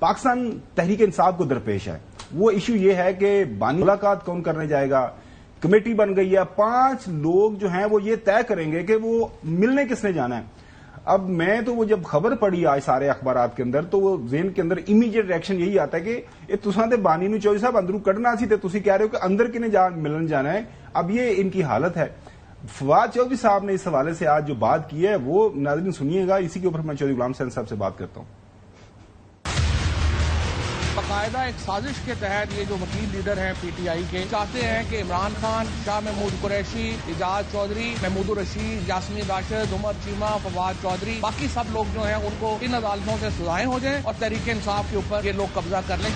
پاکستان تحریک انصاف کو درپیش ہے. وہ ایشو یہ ہے کہ بانی ملاقات کون کرنے جائے گا. کمیٹی بن گئی ہے, 5 لوگ جو ہیں وہ یہ طے کریں گے کہ وہ ملنے کس نے جانا ہے. اب میں تو وہ جب خبر پڑی آج سارے اخبارات کے اندر تو وہ ذہن کے اندر امیڈیٹ ریئیکشن یہی آتا ہے کہ یہ تساں تے بانی نو چودھری صاحب اندروں کڈنا سی تے تسی کہہ رہے ہو کہ اندر کنے ملن جانا ہے. اب یہ ان کی حالت ہے. فواد چودھری صاحب نے اس حوالے سے آج جو بات کی ہے وہ ناظرین سنیے گا. اسی کے اوپر میں چودھری غلام حسین صاحب سے بات کرتا ہوں. باقاعدہ ایک سازش کے تحت یہ جو وکیل لیڈر ہیں پی ٹی آئی کے چاہتے ہیں کہ عمران خان, شاہ محمود قریشی, اعجاز چودھری, محمود الرشید, یاسمین راشد, عمر چیمہ, فواد چودھری, باقی سب لوگ جو ہیں ان کو ان عدالتوں سے سزائیں ہو جائیں اور تحریک انصاف کے اوپر یہ لوگ قبضہ کر لیں.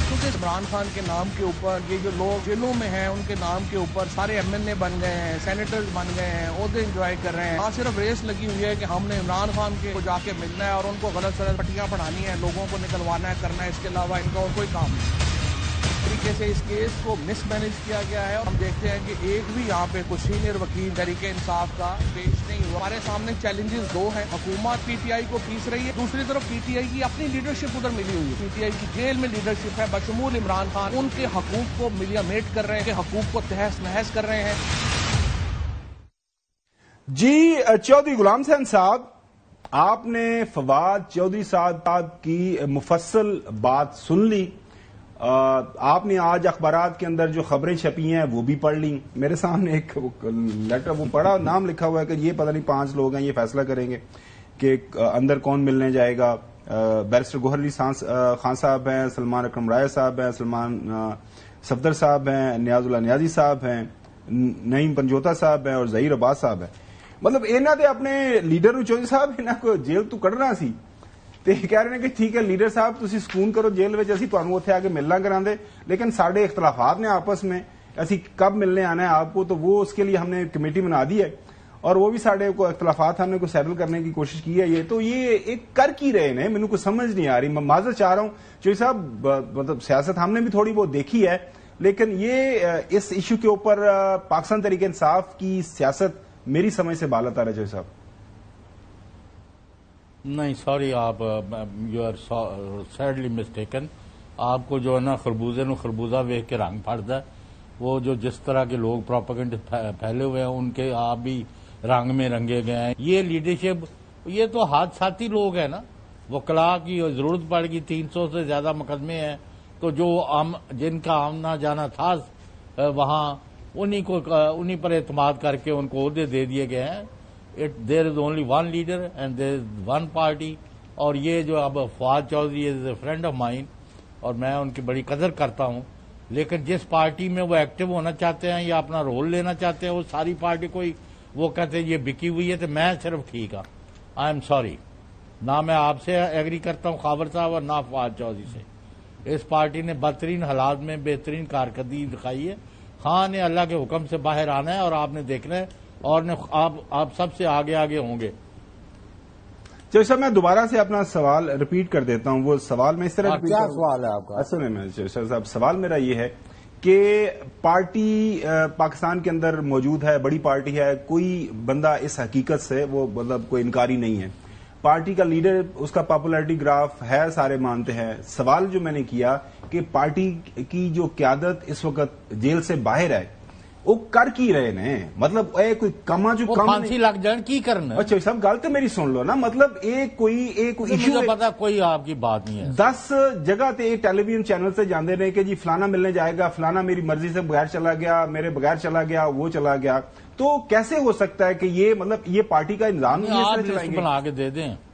کیونکہ عمران خان کے نام کے اوپر یہ جو لوگ جیلوں میں ہیں ان کے نام کے اوپر سارے ایم این اے بن گئے ہیں, سینیٹرز بن گئے ہیں, عہدے انجوائے کر رہے ہیں. نہ صرف ریس لگی ہوئی ہے کہ ہم نے عمران خان کو جا کے ملنا ہے اور ان کو غلط سلط پٹیاں پڑھانی ہیں, لوگوں کو نکلوانا ہے, کرنا ہے, اس کے علاوہ ان کا اور کوئی کام نہیں. طریقے سے اس کیس کو مس مینج کیا گیا ہے. اور ہم دیکھتے ہیں کہ ایک بھی یہاں پہ کوئی سینئر وکیل تحریک انصاف کا پیش نہیں ہوا. ہمارے سامنے چیلنجز 2 ہیں. حکومت پی ٹی آئی کو پیس رہی ہے, دوسری طرف پی ٹی آئی کی اپنی لیڈرشپ ادھر ملی ہوئی ہے. پی ٹی آئی کی جیل میں لیڈرشپ ہے بشمول عمران خان. ان کے حقوق کو ملیامیٹ کر رہے ہیں, کہ حقوق کو تہس نہس کر رہے ہیں. جی چودھری غلام حسین صاحب, آپ نے فواد چودھری صاحب کی مفصل بات سن لی. آپ نے آج اخبارات کے اندر جو خبریں چھپی ہیں وہ بھی پڑھ لیں. میرے سامنے ایک لیٹر وہ پڑھا, نام لکھا ہوا ہے کہ یہ پتہ نہیں 5 لوگ ہیں یہ فیصلہ کریں گے کہ اندر کون ملنے جائے گا. بیرسٹر گوہر علی خان صاحب ہیں, سلمان اکرم رائے صاحب ہیں, سلمان صفدر صاحب ہیں, نیاز اللہ نیازی صاحب ہیں, نعیم پنجوتا صاحب ہیں اور ظہیر عباس صاحب ہیں. مطلب انہوں نے اپنے لیڈر چودھری صاحب انہوں کو جیل تو کڈنا سی تے کہہ رہے ہیں کہ ٹھیک ہے لیڈر صاحب تسی سکون کرو جیل وچ, اسی تانوں اوتھے آ کے ملنا کراندے, لیکن ساڈے اختلافات نے آپس میں, اسی کب ملنے آنا ہے آپ کو, تو وہ اس کے لیے ہم نے کمیٹی بنا دی ہے اور وہ بھی ساڈے کو اختلافات ہم نے کو سیٹل کرنے کی کوشش کی ہے. یہ تو یہ ایک کر کی رہے ہیں, مینوں کو سمجھ نہیں آ رہی. میں معذرت چاہ رہا ہوں چودھری صاحب, مطلب سیاست ہم نے بھی تھوڑی بہت دیکھی ہے, لیکن یہ اس ایشو کے اوپر پاکستان تحریک انصاف کی سیاست میری سمجھ سے بالا تر ہے. چودھری صاحب نہیں, سوری, آپ یو آر سیڈلی مسٹیکن. آپ کو جو ہے نا خربوزے نو خربوزہ ویخ کے رنگ پھڑتا ہے. وہ جو جس طرح کے لوگ پروپیگنڈ پھیلے ہوئے ہیں ان کے آپ بھی رنگ میں رنگے گئے ہیں. یہ لیڈرشپ, یہ تو حادثاتی لوگ ہیں نا. وکلاء کی ضرورت پڑ گئی, 300 سے زیادہ مقدمے ہیں, تو جو جن کا آمنا جانا تھا وہاں انہی پر اعتماد کر کے ان کو عہدے دے دیے گئے ہیں. There is only one leader and there is one party. اور یہ جو اب Fawad Chaudhry is a friend of mine اور میں ان کی بڑی قدر کرتا ہوں, لیکن جس پارٹی میں وہ ایکٹیو ہونا چاہتے ہیں یا اپنا رول لینا چاہتے ہیں وہ ساری پارٹی کو وہ کہتے ہیں یہ بکی ہوئی ہے, تو میں صرف ٹھیک ہوں. آئی ایم سوری, نہ میں آپ سے ایگری کرتا ہوں خاور صاحب اور نہ فواد چودھری سے. اس پارٹی نے بدترین حالات میں بہترین کارکردگی دکھائی ہے. خان نے اللہ کے حکم سے باہر آنا ہے اور آپ نے دیکھنا ہے, اور آپ سب سے آگے ہوں گے. چودھری صاحب میں دوبارہ سے اپنا سوال ریپیٹ کر دیتا ہوں. وہ سوال میں اس طرح کیا سوال ہے آپ کا؟ اصل میں چودھری صاحب سوال میرا یہ ہے کہ پارٹی پاکستان کے اندر موجود ہے, بڑی پارٹی ہے, کوئی بندہ اس حقیقت سے وہ مطلب کوئی انکاری نہیں ہے. پارٹی کا لیڈر, اس کا پاپولیرٹی گراف ہے, سارے مانتے ہیں. سوال جو میں نے کیا کہ پارٹی کی جو قیادت اس وقت جیل سے باہر ہے وہ کر کی رہے نے, مطلب کوئی کما جو کم پھانسی لگ جان کی کرنا. اچھا صاحب گل تو میری سن لو نا, مطلب کوئی ایشو پتا کوئی آپ کی بات نہیں ہے. 10 جگہ تے ٹیلی ویژن چینل سے جاندے رہے کہ جی فلانا ملنے جائے گا, فلانا میری مرضی سے بغیر چلا گیا, میرے بغیر چلا گیا, وہ چلا گیا. تو کیسے ہو سکتا ہے کہ یہ مطلب یہ پارٹی کا انضام آپ لسٹ بنا کے دے دیں.